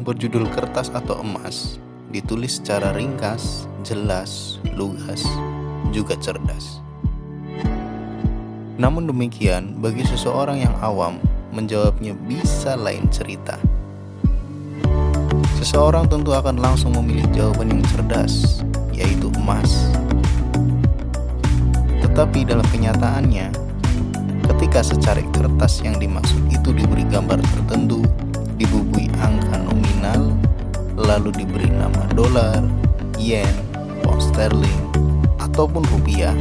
yang berjudul Kertas atau Emas ditulis secara ringkas, jelas, lugas, juga cerdas. Namun demikian, bagi seseorang yang awam, menjawabnya bisa lain cerita. Seseorang tentu akan langsung memilih jawaban yang cerdas, yaitu emas. Tetapi dalam kenyataannya, ketika secari kertas yang dimaksud itu diberi gambar tertentu, dibubui angka nominal, lalu diberi nama dolar, yen, pound sterling, ataupun rupiah,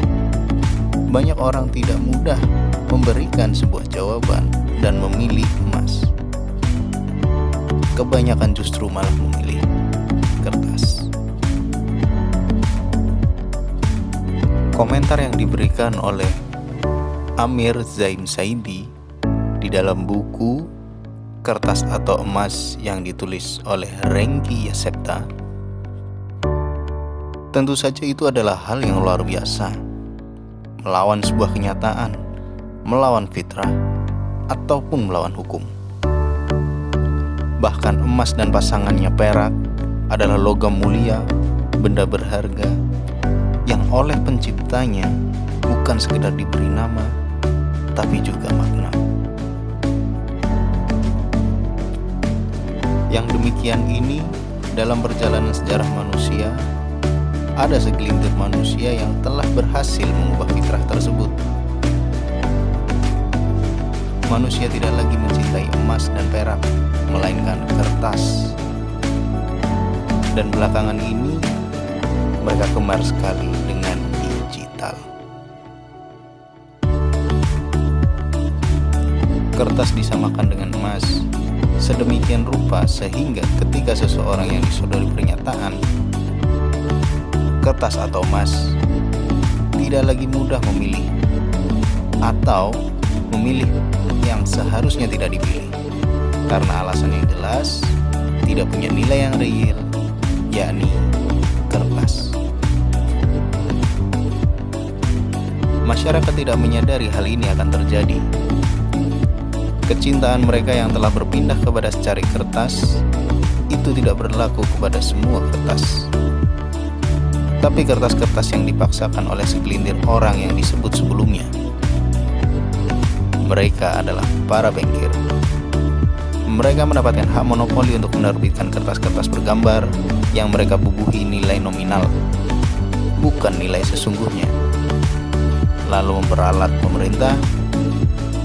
banyak orang tidak mudah memberikan sebuah jawaban dan memilih emas. Kebanyakan justru malah memilih kertas. Komentar yang diberikan oleh Amir Zain Saidi di dalam buku Kertas atau Emas yang ditulis oleh Rengki Yasepta, tentu saja itu adalah hal yang luar biasa, melawan sebuah kenyataan, melawan fitrah, ataupun melawan hukum. Bahkan emas dan pasangannya perak adalah logam mulia, benda berharga yang oleh penciptanya bukan sekedar diberi nama, tapi juga makna. Yang demikian ini, dalam perjalanan sejarah manusia, ada segelintir manusia yang telah berhasil mengubah fitrah tersebut. Manusia tidak lagi mencintai emas dan perak, melainkan kertas. Dan belakangan ini, mereka gemar sekali dengan digital. Kertas disamakan dengan emas sedemikian rupa sehingga ketika seseorang yang disodori pernyataan kertas atau emas, tidak lagi mudah memilih atau memilih yang seharusnya tidak dipilih karena alasan yang jelas, tidak punya nilai yang real, yakni kertas. Masyarakat tidak menyadari hal ini akan terjadi. Kecintaan mereka yang telah berpindah kepada secari kertas itu tidak berlaku kepada semua kertas. Tapi kertas-kertas yang dipaksakan oleh segelintir orang yang disebut sebelumnya. Mereka adalah para bankir. Mereka mendapatkan hak monopoli untuk menerbitkan kertas-kertas bergambar yang mereka bubuhi nilai nominal, bukan nilai sesungguhnya. Lalu memperalat pemerintah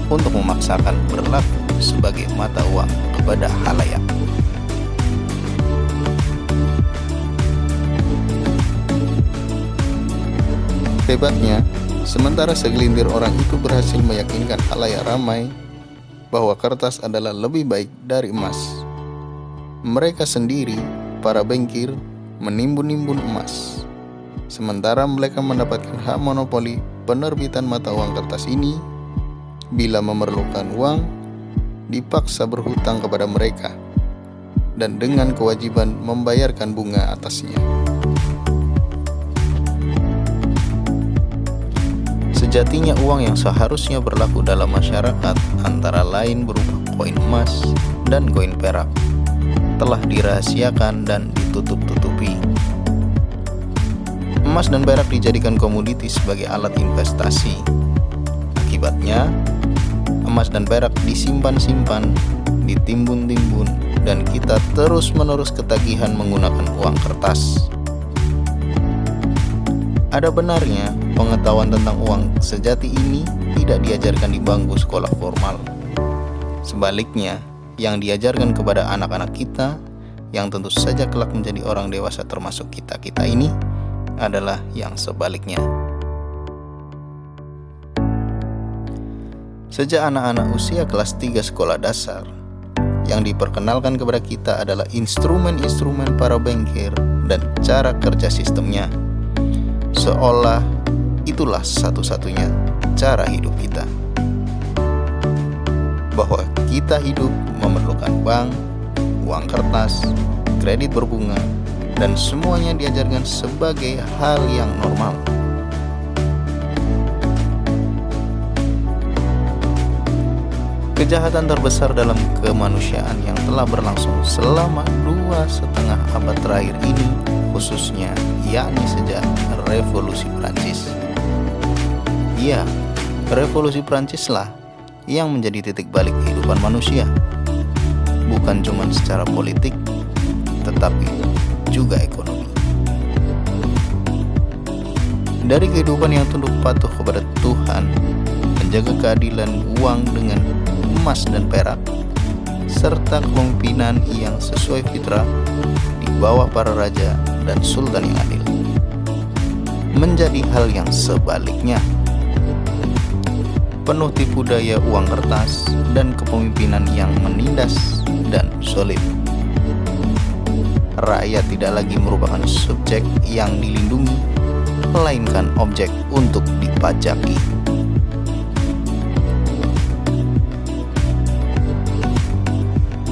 untuk memaksakan berlaku sebagai mata uang kepada khalayak. Hebatnya, sementara segelintir orang itu berhasil meyakinkan khalayak ramai bahwa kertas adalah lebih baik dari emas, mereka sendiri, para bankir, menimbun-nimbun emas. Sementara mereka mendapatkan hak monopoli penerbitan mata uang kertas ini, bila memerlukan uang, dipaksa berhutang kepada mereka, dan dengan kewajiban membayarkan bunga atasnya. Sejatinya uang yang seharusnya berlaku dalam masyarakat antara lain berupa koin emas dan koin perak telah dirahasiakan dan ditutup-tutupi. Emas dan perak dijadikan komoditi sebagai alat investasi. Akibatnya, emas dan perak disimpan-simpan, ditimbun-timbun, dan kita terus-menerus ketagihan menggunakan uang kertas. Ada benarnya pengetahuan tentang uang sejati ini tidak diajarkan di bangku sekolah formal. Sebaliknya, yang diajarkan kepada anak-anak kita, yang tentu saja kelak menjadi orang dewasa termasuk kita-kita ini, adalah yang sebaliknya. Sejak anak-anak usia kelas 3 sekolah dasar, yang diperkenalkan kepada kita adalah instrumen-instrumen para bankir dan cara kerja sistemnya. Seolah itulah satu-satunya cara hidup kita. Bahwa kita hidup memerlukan bank, uang kertas, kredit berbunga, dan semuanya diajarkan sebagai hal yang normal. Kejahatan terbesar dalam kemanusiaan yang telah berlangsung selama 2,5 abad terakhir ini khususnya, yakni sejak Revolusi Prancis. Ya, Revolusi Prancislah yang menjadi titik balik kehidupan manusia, bukan cuma secara politik, tetapi juga ekonomi. Dari kehidupan yang tunduk patuh kepada Tuhan, menjaga keadilan uang dengan emas dan perak, serta kepemimpinan yang sesuai fitrah di bawah para raja dan sultan yang adil, menjadi hal yang sebaliknya, penuh tipu daya uang kertas dan kepemimpinan yang menindas dan zalim. Rakyat tidak lagi merupakan subjek yang dilindungi, melainkan objek untuk dipajaki.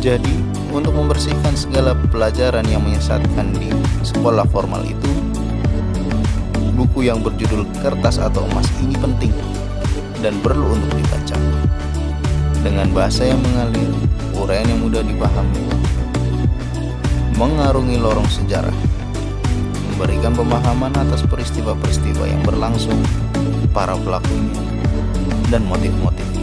Jadi, untuk membersihkan segala pelajaran yang menyesatkan di sekolah formal itu, buku yang berjudul Kertas atau Emas ini penting dan perlu untuk dibaca. Dengan bahasa yang mengalir, uraian yang mudah dipahami, mengarungi lorong sejarah, memberikan pemahaman atas peristiwa-peristiwa yang berlangsung, para pelakunya, dan motif-motif